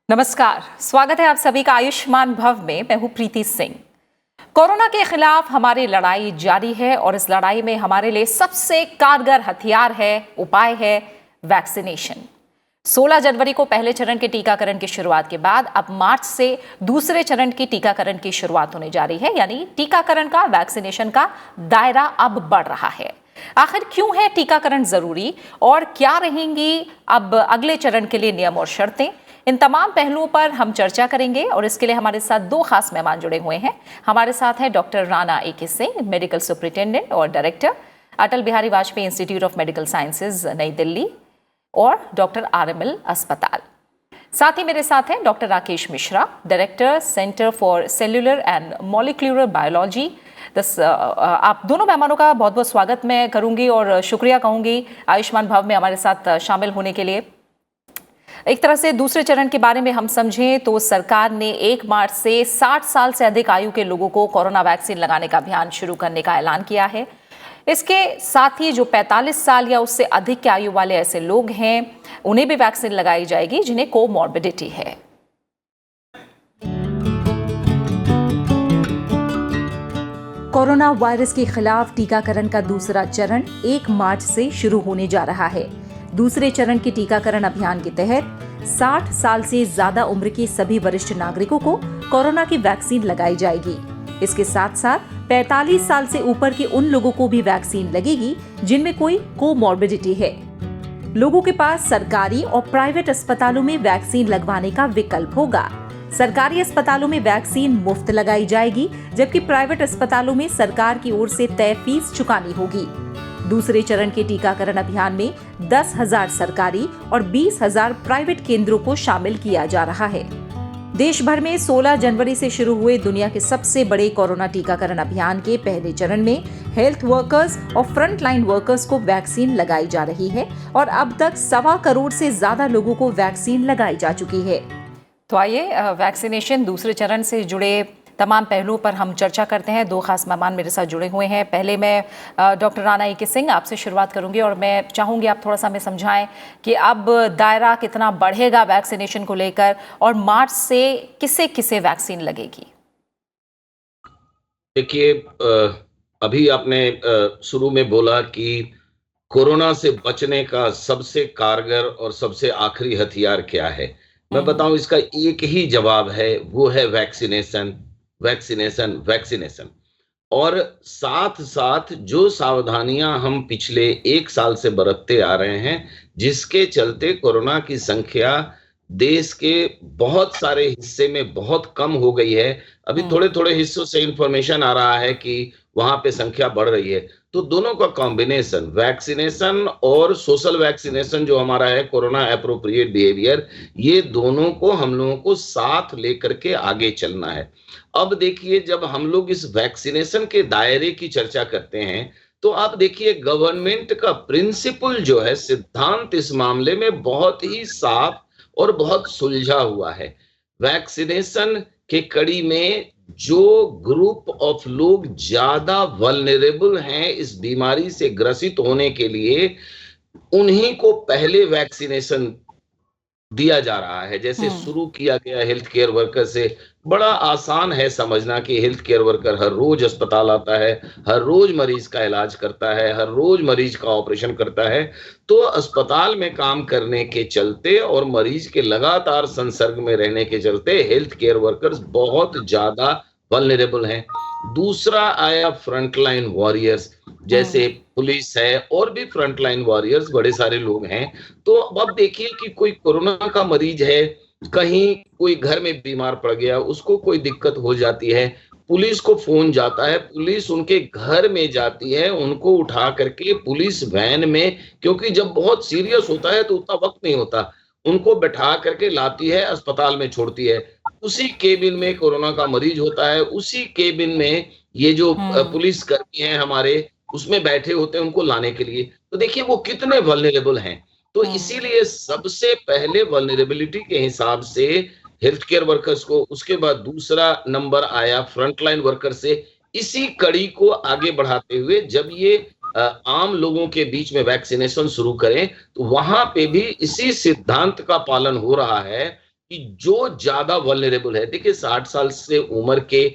नमस्कार, स्वागत है आप सभी का आयुष्मान भव में। मैं हूं प्रीति सिंह। कोरोना के खिलाफ हमारी लड़ाई जारी है और इस लड़ाई में हमारे लिए सबसे कारगर हथियार है, उपाय है वैक्सीनेशन। 16 जनवरी को पहले चरण के टीकाकरण की शुरुआत के बाद अब मार्च से दूसरे चरण की टीकाकरण की शुरुआत होने जा रही है, यानी टीकाकरण का, वैक्सीनेशन का दायरा अब बढ़ रहा है। आखिर क्यों है टीकाकरण जरूरी और क्या रहेंगी अब अगले चरण के लिए नियम और शर्तें, इन तमाम पहलुओं पर हम चर्चा करेंगे और इसके लिए हमारे साथ दो खास मेहमान जुड़े हुए हैं। हमारे साथ हैं doctor Rana A K. Singh, medical superintendent और director, Atal Bihari Vajpayee institute of medical sciences, New Delhi, और डॉक्टर आर.एम.एल. अस्पताल। साथ ही मेरे साथ हैं doctor Rakesh Mishra, director, centre for cellular and molecular biology. आप दोनों मेहमानों का बहुत बहुत स्वागत मैं करूंगी और शुक्रिया कहूंगी आयुष्मान भव में हमारे साथ शामिल होने के लिए। एक तरह से दूसरे चरण के बारे में हम समझें तो सरकार ने 1 मार्च से 60 साल से अधिक आयु के लोगों को कोरोना वैक्सीन लगाने का अभियान शुरू करने का ऐलान किया है। इसके साथ ही जो 45 साल या उससे अधिक की आयु वाले ऐसे लोग हैं, उन्हें भी वैक्सीन लगाई जाएगी जिन्हें कोमॉर्बिडिटी है। कोरोना वायरस के खिलाफ टीकाकरण का दूसरा चरण 1 मार्च से शुरू होने जा रहा है। दूसरे चरण के टीकाकरण अभियान के तहत 60 साल से ज्यादा उम्र के सभी वरिष्ठ नागरिकों को कोरोना की वैक्सीन लगाई जाएगी। इसके साथ साथ 45 साल से ऊपर के उन लोगों को भी वैक्सीन लगेगी जिनमें कोई कोमॉर्बिडिटी है। लोगों के पास सरकारी और प्राइवेट अस्पतालों में वैक्सीन लगवाने का विकल्प होगा। सरकारी अस्पतालों में वैक्सीन मुफ्त लगाई जाएगी, जबकि प्राइवेट अस्पतालों में सरकार की ओर से तय फीस चुकानी होगी। दूसरे चरण के टीकाकरण अभियान में 10,000 सरकारी और 20,000 प्राइवेट केंद्रों को शामिल किया जा रहा है। देश भर में 16 जनवरी से शुरू हुए दुनिया के सबसे बड़े कोरोना टीकाकरण अभियान के पहले चरण में हेल्थ वर्कर्स और फ्रंट लाइन वर्कर्स को वैक्सीन लगाई जा रही है और अब तक 1.25 करोड़ से ज्यादा लोगों को वैक्सीन लगाई जा चुकी है। तो आइए वैक्सीनेशन दूसरे चरण से जुड़े तमाम पहलुओं पर हम चर्चा करते हैं। दो खास मेहमान मेरे साथ जुड़े हुए हैं। पहले मैं डॉक्टर राणा ए.के. सिंह आपसे शुरुआत करूंगी और मैं चाहूंगी आप थोड़ा सा हमें समझाएं कि अब दायरा कितना बढ़ेगा वैक्सीनेशन को लेकर और मार्च से किसे किसे वैक्सीन लगेगी। देखिए, अभी आपने शुरू में बोला कि कोरोना से बचने का सबसे कारगर और सबसे आखिरी हथियार क्या है। मैं बताऊं, इसका एक ही जवाब है, वो है वैक्सीनेशन, वैक्सीनेशन, वैक्सीनेशन। और साथ साथ जो सावधानियां हम पिछले 1 साल से बरतते आ रहे हैं, जिसके चलते कोरोना की संख्या देश के बहुत सारे हिस्से में बहुत कम हो गई है। अभी थोड़े थोड़े हिस्सों से इंफॉर्मेशन आ रहा है कि वहां पे संख्या बढ़ रही है। तो दोनों का कॉम्बिनेशन, वैक्सीनेशन और सोशल वैक्सीनेशन जो हमारा है, कोरोना एप्रोप्रिएट बिहेवियर, ये दोनों को हम लोगों को साथ लेकर के आगे चलना है। अब देखिए, जब हम लोग इस वैक्सीनेशन के दायरे की चर्चा करते हैं तो आप देखिए, गवर्नमेंट का प्रिंसिपल जो है, सिद्धांत इस मामले में बहुत ही साफ और बहुत सुलझा हुआ है। वैक्सीनेशन के कड़ी में जो ग्रुप ऑफ लोग ज्यादा वल्नरेबल हैं इस बीमारी से ग्रसित होने के लिए, उन्हीं को पहले वैक्सीनेशन दिया जा रहा है। जैसे शुरू किया गया हेल्थ केयर वर्कर से। बड़ा आसान है समझना कि हेल्थ केयर वर्कर हर रोज अस्पताल आता है, हर रोज मरीज का इलाज करता है, हर रोज मरीज का ऑपरेशन करता है। तो अस्पताल में काम करने के चलते और मरीज के लगातार संसर्ग में रहने के चलते हेल्थ केयर वर्कर्स बहुत ज्यादा वल्नरेबल हैं। दूसरा आया फ्रंटलाइन वॉरियर्स, जैसे पुलिस है और भी फ्रंटलाइन वॉरियर्स बड़े सारे लोग हैं। तो अब देखिए कि कोई कोरोना का मरीज है, कहीं कोई घर में बीमार पड़ गया, उसको कोई दिक्कत हो जाती है, पुलिस को फोन जाता है, पुलिस उनके घर में जाती है, उनको उठा करके पुलिस वैन में, क्योंकि जब बहुत सीरियस होता है तो उतना वक्त नहीं होता, उनको बैठा करके लाती है, अस्पताल में छोड़ती है। उसी केबिन में कोरोना का मरीज होता है, उसी केबिन में ये जो पुलिस कर्मी हैं हमारे, उसमें बैठे होते हैं उनको लाने के लिए। तो देखिए वो कितने वल्नरेबल हैं। तो इसीलिए सबसे पहले वल्नरेबिलिटी के हिसाब से हेल्थ केयर वर्कर्स को, उसके बाद दूसरा नंबर आया फ्रंटलाइन वर्कर से। इसी कड़ी को आगे बढ़ाते हुए जब ये आम लोगों के बीच में वैक्सीनेशन शुरू करें तो वहां पे भी इसी सिद्धांत का पालन हो रहा है कि जो ज्यादा वल्नरेबल है, देखिए 60 साल से उम्र के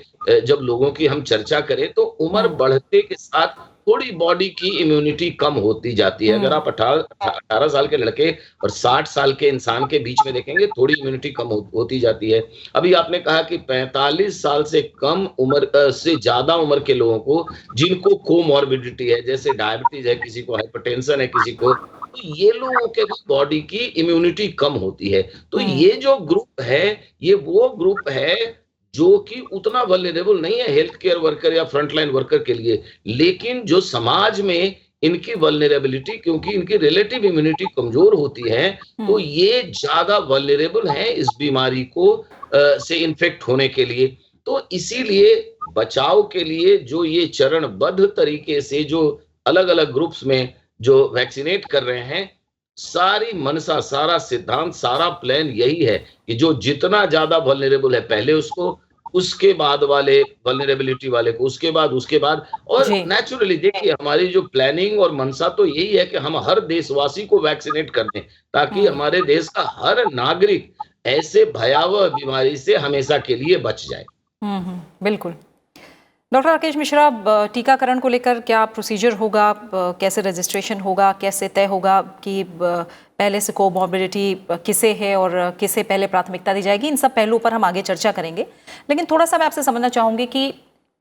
जब लोगों की हम चर्चा करें तो उम्र हम्म। बढ़ते के साथ थोड़ी बॉडी की इम्यूनिटी कम होती जाती है। अगर हम्म। आप 18 साल के लड़के और 60 साल के इंसान के बीच में देखेंगे, थोड़ी इम्यूनिटी कम होती जाती है। अभी आपने कहा कि 45 साल से कम उम्र से ज्यादा उम्र के लोगों को, जिनको कोमॉर्बिडिटी है, जैसे डायबिटीज है, किसी को हाइपरटेंशन है, किसी को, तो ये लोगों के भी बॉडी की इम्यूनिटी कम होती है। तो हम्म। ये जो ग्रुप है, ये वो ग्रुप है जो कि उतना वल्नरेबल नहीं है हेल्थ केयर वर्कर या फ्रंटलाइन वर्कर के लिए, लेकिन जो समाज में इनकी वल्नरेबिलिटी, क्योंकि इनकी रिलेटिव इम्यूनिटी कमजोर होती है, तो हम्म। ये ज्यादा वल्नरेबल है इस बीमारी को से इन्फेक्ट होने के लिए। तो इसीलिए बचाव के लिए जो ये चरणबद्ध तरीके से जो अलग अलग ग्रुप्स में जो वैक्सीनेट कर रहे हैं, सारी मनसा, सारा सिद्धांत, सारा प्लान यही है कि जो जितना ज्यादा वल्नरेबल है पहले उसको, उसके बाद वाले वल्नरेबिलिटी वाले को, उसके बाद। और जी। नेचुरली देखिए, हमारी जो प्लानिंग और मनसा तो यही है कि हम हर देशवासी को वैक्सीनेट कर दें, ताकि हम्म। हमारे देश का हर नागरिक ऐसे भयावह बीमारी से हमेशा के लिए बच जाए। बिल्कुल। डॉक्टर राकेश मिश्रा, टीकाकरण को लेकर क्या प्रोसीजर होगा, कैसे रजिस्ट्रेशन होगा, कैसे तय होगा कि पहले से कोमॉर्बिडिटी किसे है और किसे पहले प्राथमिकता दी जाएगी, इन सब पहलुओं पर हम आगे चर्चा करेंगे। लेकिन थोड़ा सा मैं आपसे समझना चाहूँगी कि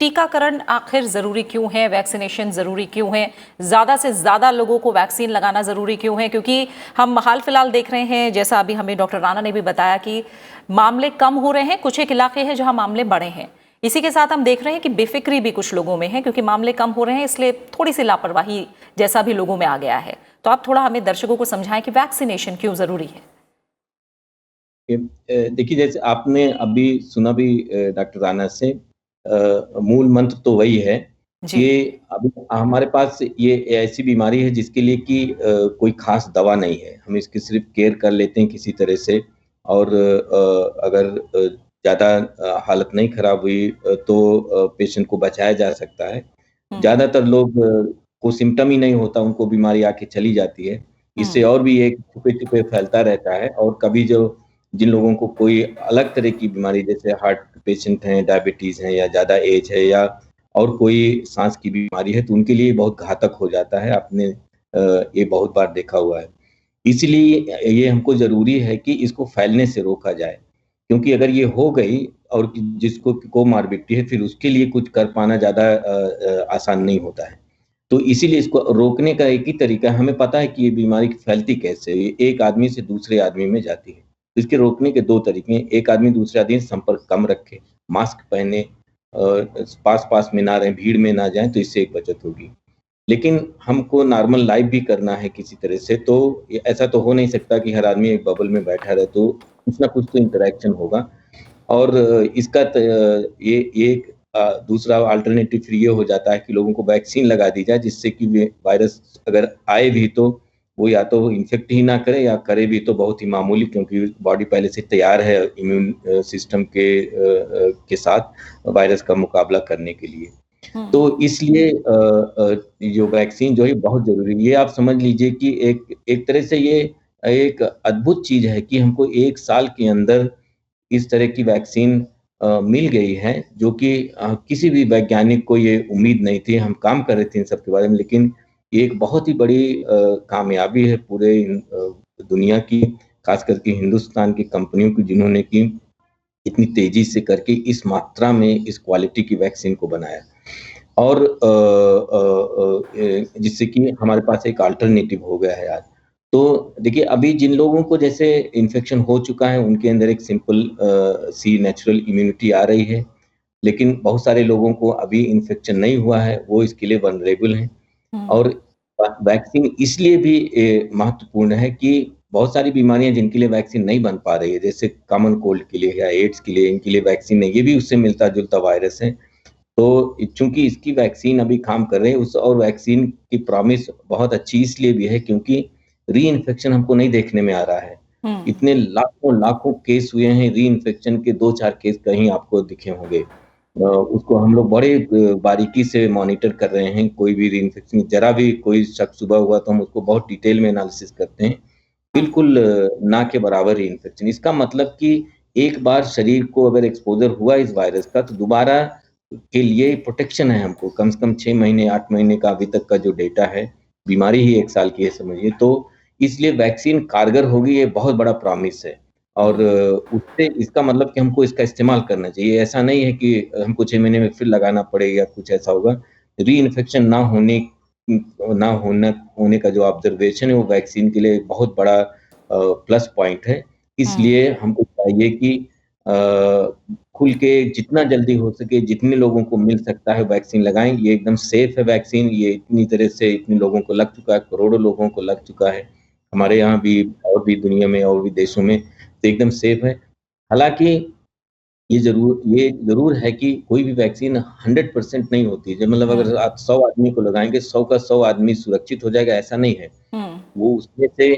टीकाकरण आखिर ज़रूरी क्यों है, वैक्सीनेशन ज़रूरी क्यों है, ज़्यादा से ज़्यादा लोगों को वैक्सीन लगाना ज़रूरी क्यों है? क्योंकि हम हाल फिलहाल देख रहे हैं, जैसा अभी हमें डॉक्टर राणा ने भी बताया, कि मामले कम हो रहे हैं, कुछ एक इलाके हैं जहाँ मामले बढ़े हैं। इसी के साथ हम देख रहे हैं कि बेफिक्री भी कुछ लोगों में है, क्योंकि मामले कम हो रहे हैं, इसलिए थोड़ी सी लापरवाही जैसा भी लोगों में आ गया है। तो आप थोड़ा हमें दर्शकों को समझाएं कि वैक्सीनेशन क्यों जरूरी है। देखिए, जैसे आपने अभी सुना भी डॉक्टर राणा से, मूल मंत्र तो वही है जी। कि अभी हमारे पास ये ऐसी बीमारी है जिसके लिए कि कोई खास दवा नहीं है। हम इसकी सिर्फ केयर कर लेते हैं किसी तरह से, और अगर ज़्यादा हालत नहीं खराब हुई तो पेशेंट को बचाया जा सकता है। ज़्यादातर लोग को सिम्पटम ही नहीं होता, उनको बीमारी आके चली जाती है। इससे और भी एक छुपे-छुपे फैलता रहता है, और कभी जो जिन लोगों को कोई अलग तरह की बीमारी, जैसे हार्ट पेशेंट हैं, डायबिटीज़ हैं, या ज़्यादा एज है, या और कोई सांस की बीमारी है, तो उनके लिए बहुत घातक हो जाता है। आपने ये बहुत बार देखा हुआ है। इसलिए ये हमको ज़रूरी है कि इसको फैलने से रोका जाए, क्योंकि अगर ये हो गई और जिसको कोमॉर्बिडिटी है, फिर उसके लिए कुछ कर पाना ज़्यादा आसान नहीं होता है। तो इसीलिए इसको रोकने का एक ही तरीका है, हमें पता है कि ये बीमारी फैलती कैसे है, ये एक आदमी से दूसरे आदमी में जाती है। तो इसके रोकने के 2 तरीके हैं, एक आदमी दूसरे आदमी से संपर्क कम रखे, मास्क पहने, पास-पास में ना रहें, भीड़ में ना जाएँ, तो इससे एक बचत होगी। लेकिन हमको नॉर्मल लाइफ़ भी करना है किसी तरह से, तो ये ऐसा तो हो नहीं सकता कि हर आदमी एक बबल में बैठा रहे, तो कुछ ना कुछ तो इंटरैक्शन होगा। और इसका ये एक दूसरा अल्टरनेटिव फिर ये हो जाता है कि लोगों को वैक्सीन लगा दी जाए, जिससे कि वे वायरस अगर आए भी तो वो या तो इन्फेक्ट ही ना करे, या करे भी तो बहुत ही मामूली, क्योंकि बॉडी पहले से तैयार है इम्यून सिस्टम के साथ वायरस का मुकाबला करने के लिए। तो इसलिए जो वैक्सीन जो है बहुत ज़रूरी है। ये आप समझ लीजिए कि एक एक तरह से ये एक अद्भुत चीज़ है कि हमको 1 साल के अंदर इस तरह की वैक्सीन मिल गई है, जो कि किसी भी वैज्ञानिक को ये उम्मीद नहीं थी। हम काम कर रहे थे इन सब के बारे में, लेकिन ये एक बहुत ही बड़ी कामयाबी है पूरे दुनिया की, खास करके हिंदुस्तान की कंपनियों की, जिन्होंने कि इतनी तेज़ी से करके इस मात्रा में इस क्वालिटी की वैक्सीन को बनाया। और जिससे कि हमारे पास एक अल्टरनेटिव हो गया है आज। तो देखिए, अभी जिन लोगों को जैसे इन्फेक्शन हो चुका है, उनके अंदर एक सिंपल सी नेचुरल इम्यूनिटी आ रही है, लेकिन बहुत सारे लोगों को अभी इन्फेक्शन नहीं हुआ है, वो इसके लिए वल्नरेबल हैं। और वैक्सीन इसलिए भी महत्वपूर्ण है कि बहुत सारी बीमारियाँ जिनके लिए वैक्सीन नहीं बन पा रही है, जैसे कॉमन कोल्ड के लिए या एड्स के लिए, इनके लिए वैक्सीन नहीं, ये भी उससे मिलता-जुलता वायरस है। तो चूँकि इसकी वैक्सीन अभी काम कर रहे हैं उस, और वैक्सीन की प्रॉमिस बहुत अच्छी इसलिए भी है क्योंकि री-इन्फेक्शन हमको नहीं देखने में आ रहा है। इतने लाखों-लाखों केस हुए हैं, री-इन्फेक्शन के 2-4 केस कहीं आपको दिखे होंगे। उसको हम लोग बड़े बारीकी से मॉनिटर कर रहे हैं, कोई भी री-इन्फेक्शन ज़रा भी कोई शक शुबा हुआ तो हम उसको बहुत डिटेल में एनालिसिस करते हैं। बिल्कुल ना के बराबर ही इन्फेक्शन। इसका मतलब कि एक बार शरीर को अगर एक्सपोज़र हुआ इस वायरस का तो दोबारा के लिए प्रोटेक्शन है हमको, कम से कम 6 महीने, 8 महीने का अभी तक का जो डेटा है, बीमारी ही 1 साल की है समझिए, तो इसलिए वैक्सीन कारगर होगी ये बहुत बड़ा प्रॉमिस है। और उससे इसका मतलब कि हमको इसका इस्तेमाल करना चाहिए। ऐसा नहीं है कि हमको 6 महीने में फिर लगाना पड़ेगा, कुछ ऐसा होगा। री-इन्फेक्शन ना होने का जो ऑब्जर्वेशन है वो वैक्सीन के लिए बहुत बड़ा प्लस पॉइंट है। इसलिए हमको चाहिए कि अ, खुल के जितना जल्दी हो सके, जितने लोगों को मिल सकता है वैक्सीन लगाएँ। ये एकदम सेफ है वैक्सीन, ये इतनी तरह से इतने लोगों को लग चुका है, करोड़ों लोगों को लग चुका है। हमारे यहाँ भी और भी दुनिया में और भी देशों में, तो एकदम सेफ है। हालाँकि ये ज़रूर है कि कोई भी वैक्सीन 100% नहीं होती है। मतलब अगर आप 100 आदमी को लगाएँगे, 100 का 100 आदमी सुरक्षित हो जाएगा, ऐसा नहीं है। वो उसमें से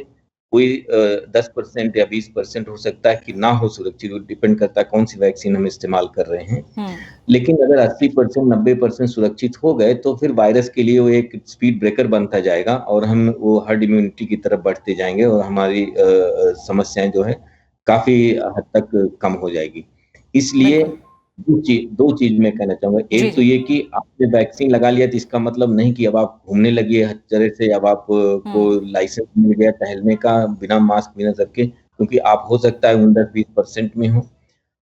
कोई 10% या 20% हो सकता है कि ना हो सुरक्षित, वो डिपेंड करता है कौन-सी वैक्सीन हम इस्तेमाल कर रहे हैं। लेकिन अगर 80% 90% सुरक्षित हो गए, तो फिर वायरस के लिए वो एक स्पीड ब्रेकर बनता जाएगा और हम वो हर्ड इम्यूनिटी की तरफ बढ़ते जाएँगे और हमारी समस्याएँ जो है, काफ़ी हद तक कम हो जाएगी। इसलिए बिल्कुल। 2 चीज़ मैं कहना चाहूँगा। जी, एक तो जी। ये कि आपने वैक्सीन लगा लिया तो इसका मतलब नहीं कि अब आप घूमने लगिए हर तरह से, अब आप को हुँ, लाइसेंस मिल गया टहलने का बिना मास्क, बिना सबके, क्योंकि आप हो सकता है 10-20% में हो।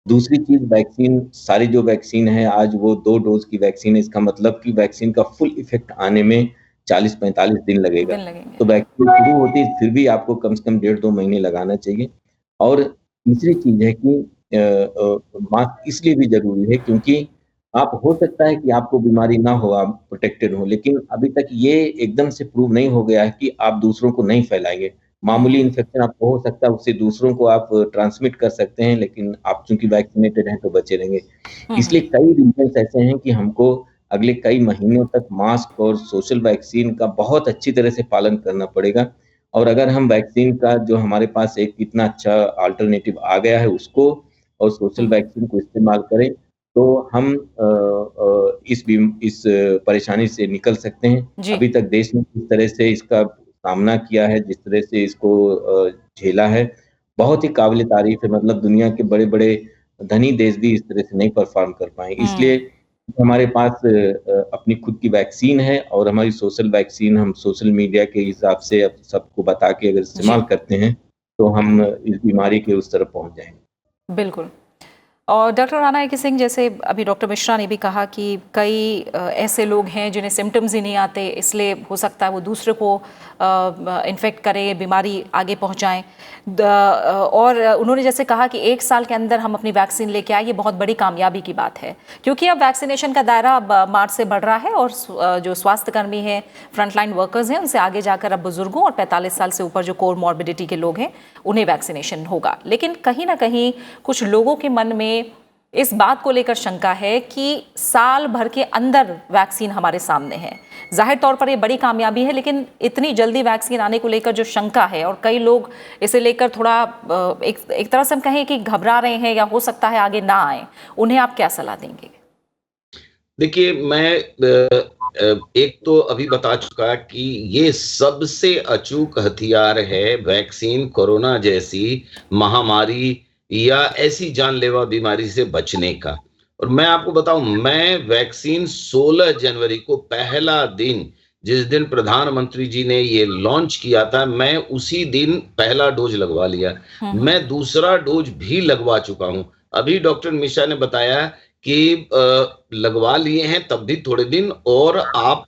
दूसरी चीज़ वैक्सीन सारी जो वैक्सीन है आज वो 2 डोज़ की वैक्सीन है, इसका मतलब कि वैक्सीन का फुल इफ़ेक्ट आने में 40-45 दिन लगेगा। दिन लगेंगे। तो वैक्सीन शुरू होते ही फिर भी आपको कम से कम डेढ़ 2 महीने लगाना चाहिए। और तीसरी चीज़ है कि मास्क इसलिए भी ज़रूरी है क्योंकि आप हो सकता है कि आपको बीमारी ना हो, आप प्रोटेक्टेड हो, लेकिन अभी तक ये एकदम से प्रूव नहीं हो गया है कि आप दूसरों को नहीं फैलाएँगे। मामूली इन्फेक्शन आपको हो सकता है, उससे दूसरों को आप ट्रांसमिट कर सकते हैं, लेकिन आप चूँकि वैक्सिनेटेड हैं तो बचे रहेंगे। इसलिए कई रीज़न्स ऐसे हैं कि हमको अगले कई महीनों तक मास्क और सोशल वैक्सीन का बहुत अच्छी तरह से पालन करना पड़ेगा। और अगर हम वैक्सीन का जो हमारे पास एक इतना अच्छा अल्टरनेटिव आ गया है उसको और सोशल हुँ, वैक्सीन को इस्तेमाल करें, तो हम इस परेशानी से निकल सकते हैं। जी। अभी तक देश ने जिस तरह से इसका सामना किया है, जिस तरह से इसको झेला है, बहुत ही काबिल-ए-तारीफ़ है। मतलब दुनिया के बड़े-बड़े धनी देश भी इस तरह से नहीं परफ़ॉर्म कर पाए। इसलिए हुँ, हमारे पास अपनी खुद की वैक्सीन है और हमारी सोशल वैक्सीन हम सोशल मीडिया के हिसाब से अब सबको बता के अगर जी, इस्तेमाल करते हैं, तो हम इस बीमारी के उस तरफ पहुँच जाएँगे। बिल्कुल। और डॉक्टर राणा ए सिंह, जैसे अभी डॉक्टर मिश्रा ने भी कहा कि कई ऐसे लोग हैं जिन्हें सिम्टम्स ही नहीं आते, इसलिए हो सकता है वो दूसरे को इन्फेक्ट करें, बीमारी आगे पहुंचाएं। और उन्होंने जैसे कहा कि 1 साल के अंदर हम अपनी वैक्सीन लेके आए, ये बहुत बड़ी कामयाबी की बात है, क्योंकि अब वैक्सीनेशन का दायरा अब मार्च से बढ़ रहा है और जो स्वास्थ्यकर्मी हैं, फ्रंटलाइन वर्कर्स हैं, उनसे आगे जाकर अब बुजुर्गों और 45 साल से ऊपर जो कोर मॉर्बिडिटी के लोग हैं उन्हें वैक्सीनेशन होगा। लेकिन कहीं ना कहीं कुछ लोगों के मन में इस बात को लेकर शंका है कि साल भर के अंदर वैक्सीन हमारे सामने है। जाहिर तौर पर ये बड़ी कामयाबी है, लेकिन इतनी जल्दी वैक्सीन आने को लेकर जो शंका है और कई लोग इसे लेकर थोड़ा एक तरह से हम कहें कि घबरा रहे हैं या हो सकता है आगे ना आए, उन्हें आप क्या सलाह देंगे? देखिए, मैं एक तो अभी बता चुका कि ये सबसे अचूक हथियार है वैक्सीन कोरोना जैसी महामारी या ऐसी जानलेवा बीमारी से बचने का। और मैं आपको बताऊं, मैं वैक्सीन 16 जनवरी को पहला दिन, जिस दिन प्रधानमंत्री जी ने ये लॉन्च किया था, मैं उसी दिन पहला डोज लगवा लिया। मैं दूसरा डोज भी लगवा चुका हूं। अभी डॉक्टर मिश्रा ने बताया कि लगवा लिए हैं तब भी थोड़े दिन और आप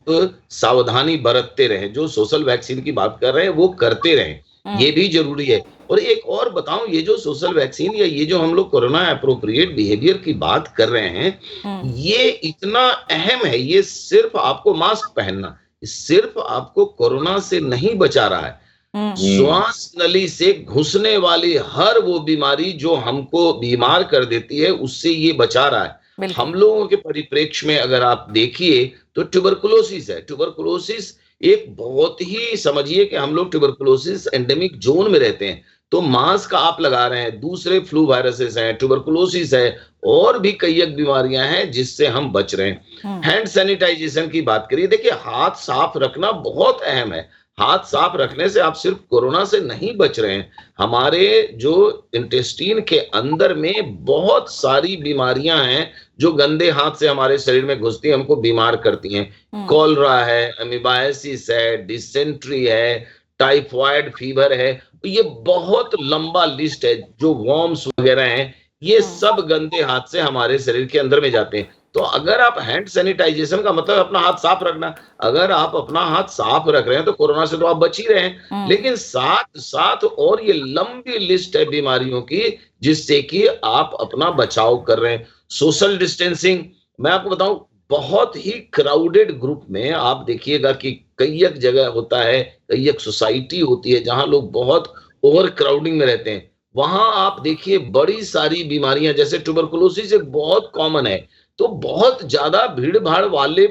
सावधानी बरतते रहें, जो सोशल वैक्सीन की बात कर रहे हैं वो करते रहें, ये भी जरूरी है। और एक और बताऊं, ये जो सोशल वैक्सीन या ये जो हम लोग कोरोना एप्रोप्रिएट बिहेवियर की बात कर रहे हैं, ये इतना अहम है। ये सिर्फ आपको मास्क पहनना सिर्फ आपको कोरोना से नहीं बचा रहा है, श्वास नली से घुसने वाली हर वो बीमारी जो हमको बीमार कर देती है, उससे ये बचा रहा है। बिल्कुल। हम लोगों के परिप्रेक्ष्य में अगर आप देखिए तो ट्यूबरकुलोसिस है। ट्यूबरकुलोसिस एक बहुत ही, समझिए कि हम लोग ट्यूबरकुलोसिस एंडेमिक जोन में रहते हैं, तो मास्क आप लगा रहे हैं, दूसरे फ्लू वायरसेस हैं, ट्यूबरकुलोसिस है और भी कई एक बीमारियां हैं जिससे हम बच रहे हैं। हैंड सैनिटाइजेशन की बात करिए, देखिए हाथ साफ रखना बहुत अहम है। हाथ साफ रखने से आप सिर्फ कोरोना से नहीं बच रहे हैं, हमारे जो इंटेस्टाइन के अंदर में बहुत सारी बीमारियां हैं जो गंदे हाथ से हमारे शरीर में घुसती हैं, हमको बीमार करती हैं। कॉलरा है, अमीबायसिस है, डिसेंट्री है, टाइफाइड फीवर है, तो ये बहुत लंबा लिस्ट है। जो वॉर्म्स वगैरह हैं, ये सब गंदे हाथ से हमारे शरीर के अंदर में जाते हैं। तो अगर आप हैंड सैनिटाइजेशन का मतलब अपना हाथ साफ रखना, अगर आप अपना हाथ साफ रख रहे हैं तो कोरोना से तो आप बच ही रहे हैं, लेकिन साथ साथ और ये लंबी लिस्ट है बीमारियों की जिससे कि आप अपना बचाव कर रहे हैं। सोशल डिस्टेंसिंग, मैं आपको बताऊं, बहुत ही क्राउडेड ग्रुप में आप देखिएगा कि कई एक जगह होता है, कई एक सोसाइटी होती है जहां लोग बहुत ओवर क्राउडिंग में रहते हैं, वहां आप देखिए बड़ी सारी बीमारियां, जैसे ट्यूबरकुलोसिस एक बहुत कॉमन है। तो बहुत ज्यादा भीड़ भाड़ वाले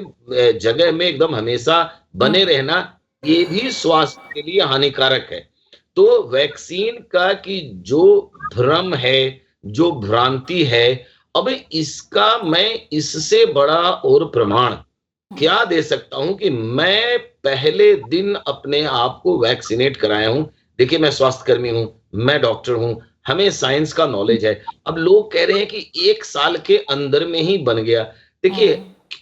जगह में एकदम हमेशा बने रहना, ये भी स्वास्थ्य के लिए हानिकारक है। तो वैक्सीन का कि जो भ्रम है, जो भ्रांति है, अब इसका मैं इससे बड़ा और प्रमाण क्या दे सकता हूं कि मैं पहले दिन अपने आप को वैक्सीनेट कराया हूं। देखिए, मैं स्वास्थ्यकर्मी हूं, मैं डॉक्टर हूं, हमें साइंस का नॉलेज है। अब लोग कह रहे हैं कि 1 साल के अंदर में ही बन गया। देखिए,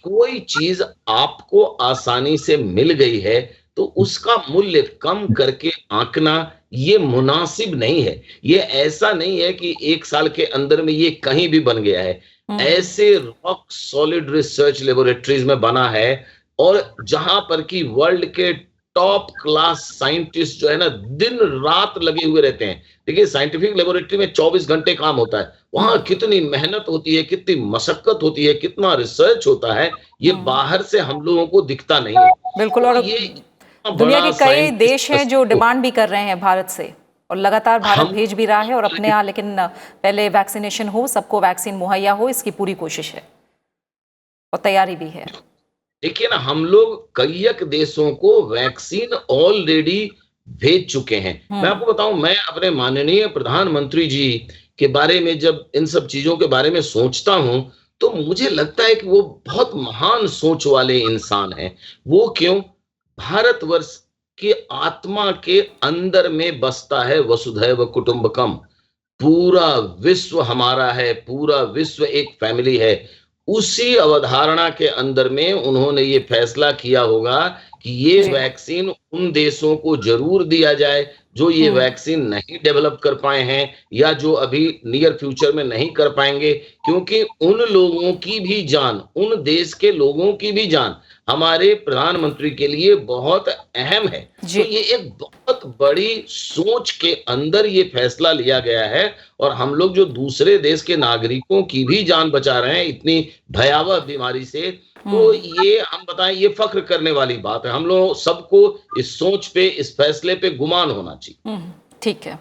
कोई चीज आपको आसानी से मिल गई है तो उसका मूल्य कम करके आंकना ये मुनासिब नहीं है। ये ऐसा नहीं है कि 1 साल के अंदर में ये कहीं भी बन गया है। ऐसे रॉक सॉलिड रिसर्च लेबोरेटरीज में बना है, और जहां पर कि वर्ल्ड के टॉप क्लास साइंटिस्ट जो है ना, दिन रात लगे हुए रहते हैं। देखिए, साइंटिफिक लेबोरेटरी में 24 घंटे काम होता है, वहां कितनी मेहनत होती है, कितनी मशक्कत होती है, कितना रिसर्च होता है, ये बाहर से हम लोगों को दिखता नहीं है। बिल्कुल। और ये दुनिया के कई साइंटिस्ट देश हैं जो डिमांड भी कर रहे हैं भारत से, और लगातार भारत भेज भी रहा है और अपने यहाँ, लेकिन पहले वैक्सीनेशन हो, सबको वैक्सीन मुहैया हो, इसकी पूरी कोशिश है और तैयारी भी है। देखिए ना, हम लोग कई एक देशों को वैक्सीन ऑलरेडी भेज चुके हैं। मैं आपको बताऊं, मैं अपने माननीय प्रधानमंत्री जी के बारे में जब इन सब चीजों के बारे में सोचता हूं तो मुझे लगता है कि वो बहुत महान सोच वाले इंसान हैं। वो क्यों? भारतवर्ष की आत्मा के अंदर में बसता है वसुधैव कुटुंबकम। पूरा विश्व हमारा है, पूरा विश्व एक फैमिली है। उसी अवधारणा के अंदर में उन्होंने ये फैसला किया होगा कि ये वैक्सीन उन देशों को जरूर दिया जाए जो ये वैक्सीन नहीं डेवलप कर पाए हैं, या जो अभी नियर फ्यूचर में नहीं कर पाएंगे, क्योंकि उन लोगों की भी जान, उन देश के लोगों की भी जान हमारे प्रधानमंत्री के लिए बहुत अहम है। तो ये एक बहुत बड़ी सोच के अंदर ये फैसला लिया गया है, और हम लोग जो दूसरे देश के नागरिकों की भी जान बचा रहे हैं इतनी भयावह बीमारी से, तो ये हम बताएं, ये फख्र करने वाली बात है। हम लोग सबको इस सोच पे, इस फैसले पे गुमान होना चाहिए। ठीक है,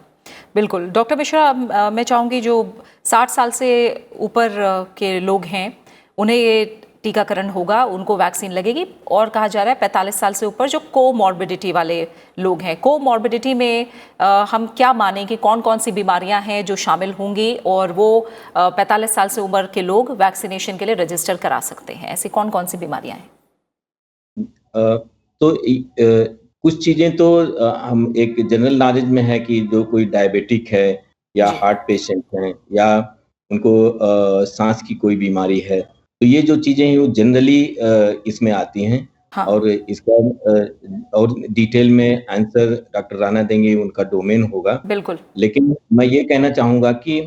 बिल्कुल। डॉक्टर मिश्रा, मैं चाहूंगी जो 60 साल से ऊपर के लोग हैं उन्हें ये टीकाकरण होगा, उनको वैक्सीन लगेगी, और कहा जा रहा है 45 साल से ऊपर जो कोमॉर्बिडिटी वाले लोग हैं। कोमॉर्बिडिटी में हम क्या मानें कि कौन कौन सी बीमारियां हैं जो शामिल होंगी, और वो 45 साल से ऊपर के लोग वैक्सीनेशन के लिए रजिस्टर करा सकते हैं? ऐसी कौन कौन सी बीमारियां हैं? तो कुछ चीजें तो हम एक जनरल नॉलेज में है कि जो कोई डायबिटिक है या हार्ट पेशेंट हैं या उनको सांस की कोई बीमारी है, तो ये जो चीजें हैं वो जनरली इसमें आती हैं। हाँ। और इसका और डिटेल में आंसर डॉक्टर राणा देंगे, उनका डोमेन होगा। बिल्कुल। लेकिन मैं ये कहना चाहूंगा कि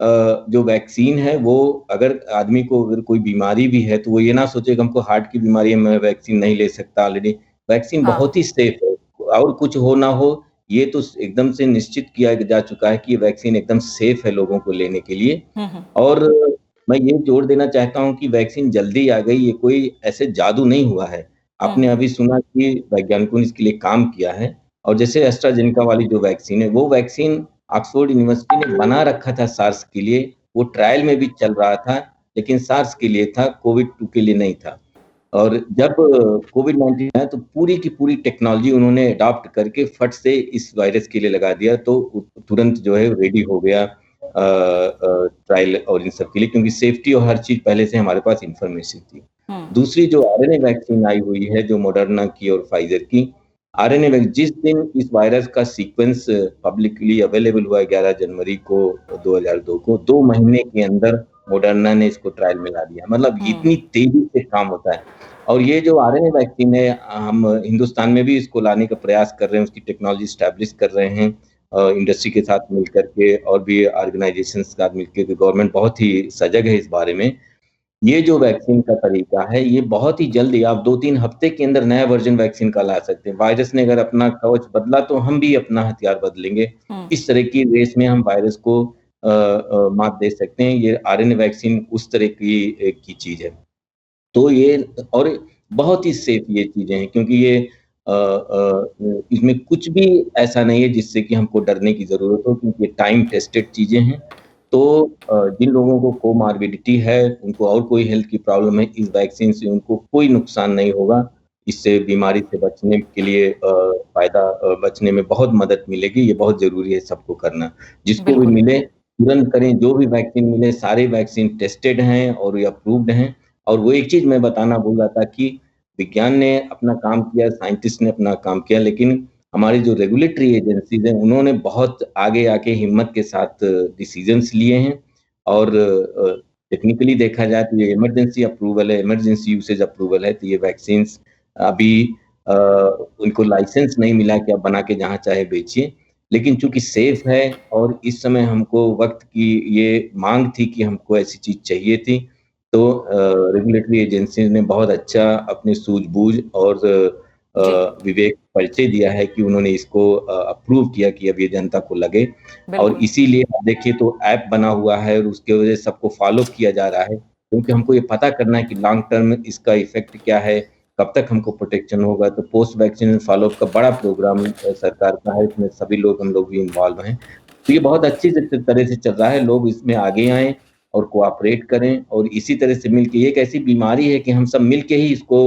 जो वैक्सीन है वो अगर आदमी को अगर कोई बीमारी भी है तो वो ये ना सोचे कि हमको हार्ट की बीमारी है, मैं वैक्सीन नहीं ले सकता। ऑलरेडी वैक्सीन बहुत ही सेफ है, और कुछ हो ना हो ये तो एकदम से निश्चित किया जा चुका है कि वैक्सीन एकदम सेफ है लोगों को लेने के लिए। और मैं ये जोर देना चाहता हूं कि वैक्सीन जल्दी आ गई, ये कोई ऐसे जादू नहीं हुआ है। आपने अभी सुना कि वैज्ञानिकों ने इसके लिए काम किया है, और जैसे एस्ट्राजेनेका वाली जो वैक्सीन है, वो वैक्सीन ऑक्सफोर्ड यूनिवर्सिटी ने बना रखा था सार्स के लिए, वो ट्रायल में भी चल रहा था, लेकिन सार्स के लिए था, कोविड-2 के लिए नहीं था। और जब कोविड-19 आया तो पूरी की पूरी टेक्नोलॉजी उन्होंने अडॉप्ट करके फट से इस वायरस के लिए लगा दिया, तो तुरंत जो है रेडी हो गया ट्रायल और इन सब के लिए, क्योंकि सेफ्टी और हर चीज पहले से हमारे पास इंफॉर्मेशन थी। दूसरी जो आरएनए वैक्सीन आई हुई है, जो मॉडर्ना की और फाइजर की, आरएनए जिस दिन इस वायरस का सीक्वेंस पब्लिकली अवेलेबल हुआ 11 जनवरी को 2002 को 2 महीने के अंदर मॉडर्ना ने इसको ट्रायल में ला दिया। मतलब इतनी तेजी से काम होता है। और ये जो आरएनए वैक्सीन है, हम हिंदुस्तान में भी इसको लाने का प्रयास कर रहे हैं, उसकी टेक्नोलॉजी एस्टैब्लिश कर रहे हैं इंडस्ट्री के साथ मिलकर के और भी ऑर्गेनाइजेशंस के साथ मिलकर के। गवर्नमेंट बहुत ही सजग है इस बारे में। ये जो वैक्सीन का तरीका है, ये बहुत ही जल्दी आप 2-3 हफ्ते के अंदर नया वर्जन वैक्सीन का ला सकते हैं। वायरस ने अगर अपना कवच बदला तो हम भी अपना हथियार बदलेंगे। इस तरह की रेस में हम वायरस को मात दे सकते हैं। ये आरएनए वैक्सीन उस तरह की चीज़ है। तो ये और बहुत ही सेफ ये चीज़ें हैं, क्योंकि ये इसमें कुछ भी ऐसा नहीं है जिससे कि हमको डरने की ज़रूरत हो, क्योंकि ये टाइम टेस्टेड चीज़ें हैं। तो जिन लोगों को कोमॉर्बिडिटी है, उनको और कोई हेल्थ की प्रॉब्लम है, इस वैक्सीन से उनको कोई नुकसान नहीं होगा। इससे बीमारी से बचने के लिए बचने में बहुत मदद मिलेगी। ये बहुत ज़रूरी है सबको करना। जिसको भी बिल्कुल। मिले तुरंत करें, जो भी वैक्सीन मिले सारे वैक्सीन टेस्टेड हैं और ये अप्रूव्ड हैं। और वो एक चीज़ मैं बताना भूल रहा था कि विज्ञान ने अपना काम किया, साइंटिस्ट ने अपना काम किया, लेकिन हमारी जो रेगुलेटरी एजेंसीज़ हैं, उन्होंने बहुत आगे आके हिम्मत के साथ डिसीजंस लिए हैं। और टेक्निकली देखा जाए तो ये इमरजेंसी अप्रूवल है, इमरजेंसी यूसेज अप्रूवल है। तो ये वैक्सीन्स अभी उनको लाइसेंस नहीं मिला कि आप बना के जहाँ चाहे बेचिए, लेकिन चूँकि सेफ है और इस समय हमको वक़्त की ये माँग थी कि हमको ऐसी चीज़ चाहिए थी, तो रेगुलेटरी एजेंसीज़ ने बहुत अच्छा अपनी सूझबूझ और जी, विवेक परिचय दिया है कि उन्होंने इसको अप्रूव किया कि अब ये जनता को लगे। और बिल्कुल। इसीलिए आप देखिए तो ऐप बना हुआ है और उसके वजह से सबको फ़ॉलो किया जा रहा है, क्योंकि हमको ये पता करना है कि लॉन्ग टर्म इसका इफ़ेक्ट क्या है, कब तक हमको प्रोटेक्शन होगा। तो पोस्ट वैक्सीनेशन फ़ॉलो-अप का बड़ा प्रोग्राम सरकार का है, इसमें सभी लोग हम लोग भी इन्वॉल्व हैं। तो ये बहुत अच्छी तरह से चल रहा है, लोग इसमें आगे आएँ और कोऑपरेट करें और इसी तरह से मिलके, ये एक ऐसी बीमारी है कि हम सब मिल के ही इसको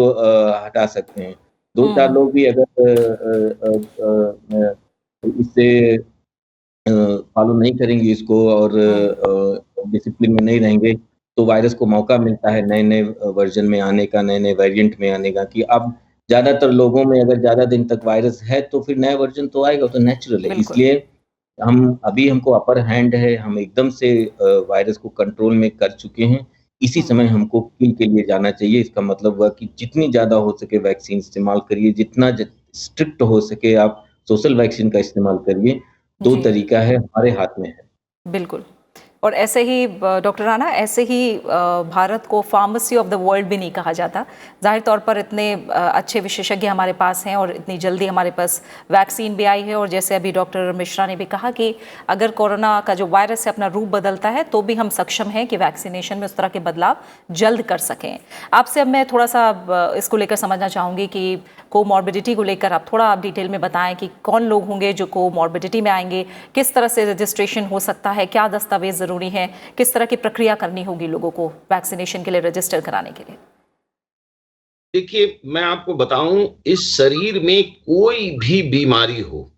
हटा सकते हैं। 2-4 लोग भी अगर इससे फॉलो नहीं करेंगे इसको और डिसिप्लिन में नहीं रहेंगे, तो वायरस को मौका मिलता है नए-नए वर्ज़न में आने का, नए-नए वेरिएंट में आने का। कि अब ज़्यादातर लोगों में अगर ज़्यादा दिन तक वायरस है, तो फिर नया वर्ज़न तो आएगा, तो नेचुरल है। बिल्कुल। इसलिए हमको अपर हैंड है, हम एकदम से वायरस को कंट्रोल में कर चुके हैं। इसी समय हमको किल के लिए जाना चाहिए। इसका मतलब हुआ कि जितनी ज़्यादा हो सके वैक्सीन इस्तेमाल करिए, जितना स्ट्रिक्ट हो सके आप सोशल वैक्सीन का इस्तेमाल करिए। 2 जी, तरीका है, हमारे हाथ में है। बिल्कुल। और ऐसे ही डॉक्टर राणा, ऐसे ही भारत को फार्मेसी ऑफ द वर्ल्ड भी नहीं कहा जाता। ज़ाहिर तौर पर इतने अच्छे विशेषज्ञ हमारे पास हैं और इतनी जल्दी हमारे पास वैक्सीन भी आई है। और जैसे अभी डॉक्टर मिश्रा ने भी कहा कि अगर कोरोना का जो वायरस है अपना रूप बदलता है, तो भी हम सक्षम हैं कि वैक्सीनेशन में उस तरह के बदलाव जल्द कर सकें। आपसे अब मैं थोड़ा सा इसको लेकर समझना चाहूँगी कि कोमॉर्बिडिटी को लेकर आप थोड़ा आप डिटेल में बताएं कि कौन लोग होंगे जो कोमॉर्बिडिटी में आएंगे, किस तरह से रजिस्ट्रेशन हो सकता है, क्या दस्तावेज ज़रूरी हैं, किस तरह की प्रक्रिया करनी होगी लोगों को वैक्सीनेशन के लिए रजिस्टर कराने के लिए। देखिए, मैं आपको बताऊं, इस शरीर में कोई भी बीमारी हो,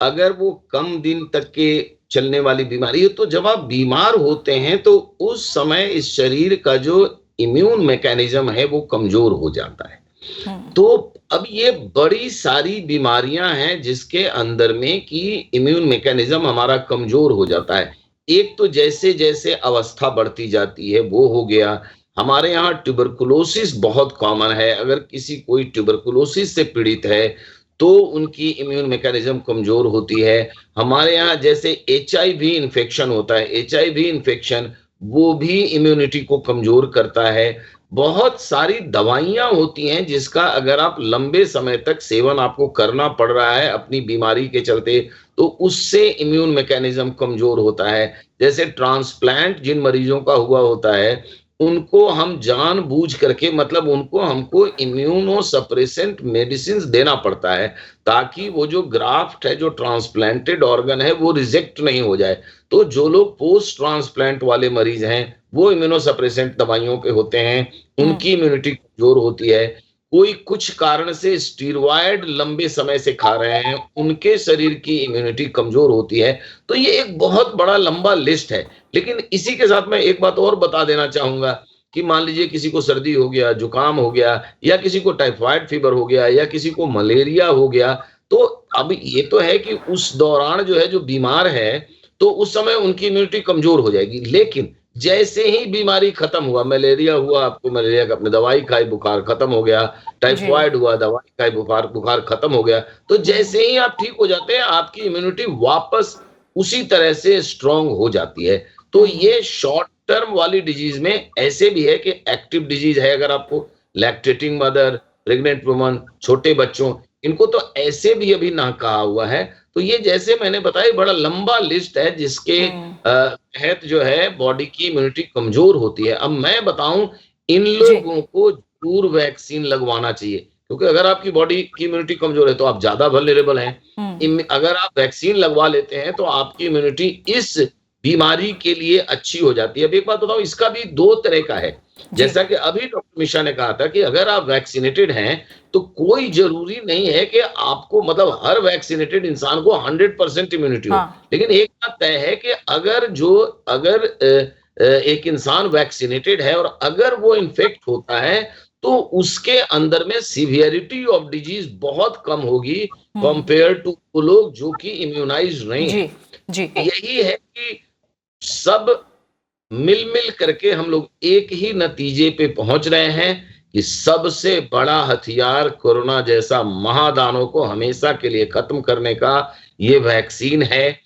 अगर वो कम दिन तक के चलने वाली बीमारी है, तो जब आप बीमार होते हैं तो उस समय इस शरीर का जो इम्यून मैकेनिज्म है वो कमजोर हो जाता है। तो अब ये बड़ी सारी बीमारियां हैं जिसके अंदर में कि इम्यून मैकेनिज्म हमारा कमजोर हो जाता है। एक तो जैसे जैसे अवस्था बढ़ती जाती है वो हो गया। हमारे यहाँ ट्यूबरकुलोसिस बहुत कॉमन है। अगर किसी कोई ट्यूबरकुलोसिस से पीड़ित है तो उनकी इम्यून मैकेनिज्म कमजोर होती है। हमारे यहाँ जैसे एचआईवी इन्फेक्शन होता है, एचआईवी इन्फेक्शन वो भी इम्यूनिटी को कमजोर करता है। बहुत सारी दवाइयां होती हैं जिसका अगर आप लंबे समय तक सेवन आपको करना पड़ रहा है अपनी बीमारी के चलते, तो उससे इम्यून मैकेनिज्म कमजोर होता है। जैसे ट्रांसप्लांट जिन मरीजों का हुआ होता है, उनको हम जानबूझ करके, मतलब उनको हमको इम्यूनो सप्रेसेंट मेडिसिन देना पड़ता है ताकि वो जो ग्राफ्ट है, जो ट्रांसप्लांटेड ऑर्गन है, वो रिजेक्ट नहीं हो जाए। तो जो लोग पोस्ट ट्रांसप्लांट वाले मरीज हैं, वो इम्यूनो सप्रेसेंट दवाइयों पे होते हैं, उनकी इम्यूनिटी कमजोर होती है। कोई कुछ कारण से स्टीरॉयड लंबे समय से खा रहे हैं, उनके शरीर की इम्यूनिटी कमजोर होती है। तो ये एक बहुत बड़ा लंबा लिस्ट है। लेकिन इसी के साथ मैं एक बात और बता देना चाहूंगा कि मान लीजिए किसी को सर्दी हो गया, जुकाम हो गया, या किसी को टाइफाइड फीवर हो गया, या किसी को मलेरिया हो गया, तो अब ये तो है कि उस दौरान जो है जो बीमार है, तो उस समय उनकी इम्यूनिटी कमजोर हो जाएगी। लेकिन जैसे ही बीमारी खत्म हुआ, मलेरिया हुआ, आपको मलेरिया का आपने दवाई खाई, बुखार खत्म हो गया, टाइफाइड हुआ, दवाई खाई, बुखार खत्म हो गया, तो जैसे ही आप ठीक हो जाते हैं, आपकी इम्यूनिटी वापस उसी तरह से स्ट्रांग हो जाती है। तो ये शॉर्ट टर्म वाली डिजीज में ऐसे भी है कि एक्टिव डिजीज है, अगर आपको लैक्टेटिंग मदर, प्रेग्नेंट वुमन, छोटे बच्चों, इनको तो ऐसे भी अभी ना कहा हुआ है। तो ये जैसे मैंने बताया बड़ा लंबा लिस्ट है जिसके तहत जो है बॉडी की इम्यूनिटी कमजोर होती है। अब मैं बताऊं, इन लोगों को जरूर वैक्सीन लगवाना चाहिए, क्योंकि अगर आपकी बॉडी की इम्यूनिटी कमजोर है तो आप ज्यादा वल्नरेबल हैं। अगर आप वैक्सीन लगवा लेते हैं तो आपकी इम्यूनिटी इस बीमारी के लिए अच्छी हो जाती है। अब एक बात बताओ, इसका भी दो तरह का है। जैसा कि अभी डॉक्टर मिश्रा ने कहा था कि अगर आप वैक्सीनेटेड हैं तो कोई जरूरी नहीं है कि आपको, मतलब हर वैक्सीनेटेड इंसान को 100% इम्यूनिटी हो। लेकिन एक बात तय है कि अगर एक इंसान वैक्सीनेटेड है और अगर वो इन्फेक्ट होता है तो उसके अंदर में सिवियरिटी ऑफ डिजीज बहुत कम होगी कंपेयर टू वो लोग जो कि इम्यूनाइज नहीं है। यही है कि सब मिल करके हम लोग एक ही नतीजे पे पहुंच रहे हैं कि सबसे बड़ा हथियार कोरोना जैसा महादानव को हमेशा के लिए खत्म करने का ये वैक्सीन है।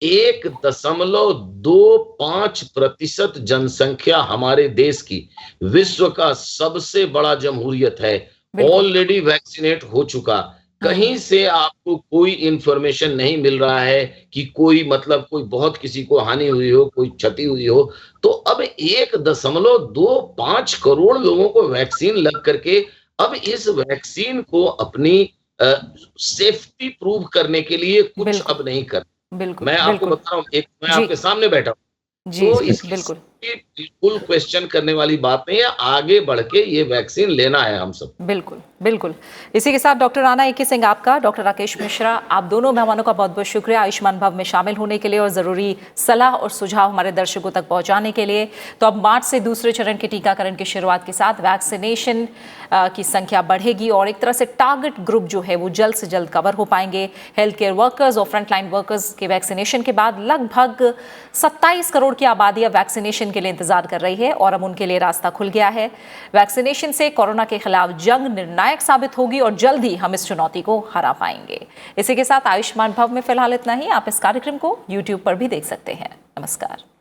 1.25% जनसंख्या हमारे देश की विश्व का सबसे बड़ा जमहूरियत है, ऑलरेडी वैक्सीनेट हो चुका। कहीं से आपको कोई इंफॉर्मेशन नहीं मिल रहा है कि कोई बहुत किसी को हानि हुई हो, कोई क्षति हुई हो। तो अब 1.25 करोड़ लोगों को वैक्सीन लग करके अब इस वैक्सीन को अपनी सेफ्टी प्रूव करने के लिए कुछ अब नहीं कर। मैं आपको बता रहा हूँ, मैं आपके सामने बैठा हूँ, तो इसकी बिल्कुल क्वेश्चन करने वाली बात नहीं है। आगे बढ़ के ये वैक्सीन लेना है हम सब। बिल्कुल। इसी के साथ डॉक्टर राणा AK सिंह आपका, डॉक्टर राकेश मिश्रा, आप दोनों मेहमानों का बहुत बहुत शुक्रिया आयुष्मान भव में शामिल होने के लिए और जरूरी सलाह और सुझाव हमारे दर्शकों तक पहुंचाने के लिए। तो अब मार्च से दूसरे चरण के टीकाकरण की शुरुआत के साथ वैक्सीनेशन की संख्या बढ़ेगी और एक तरह से टारगेट ग्रुप जो है वो जल्द से जल्द कवर हो पाएंगे। हेल्थ केयर वर्कर्स और फ्रंटलाइन वर्कर्स के वैक्सीनेशन के बाद लगभग 27 करोड़ की आबादी अब वैक्सीनेशन के लिए इंतजार कर रही है और अब उनके लिए रास्ता खुल गया है। वैक्सीनेशन से कोरोना के खिलाफ जंग निर्णायक साबित होगी और जल्द ही हम इस चुनौती को हरा पाएंगे। इसी के साथ आयुष्मान भव में फिलहाल इतना ही। आप इस कार्यक्रम को YouTube पर भी देख सकते हैं। नमस्कार।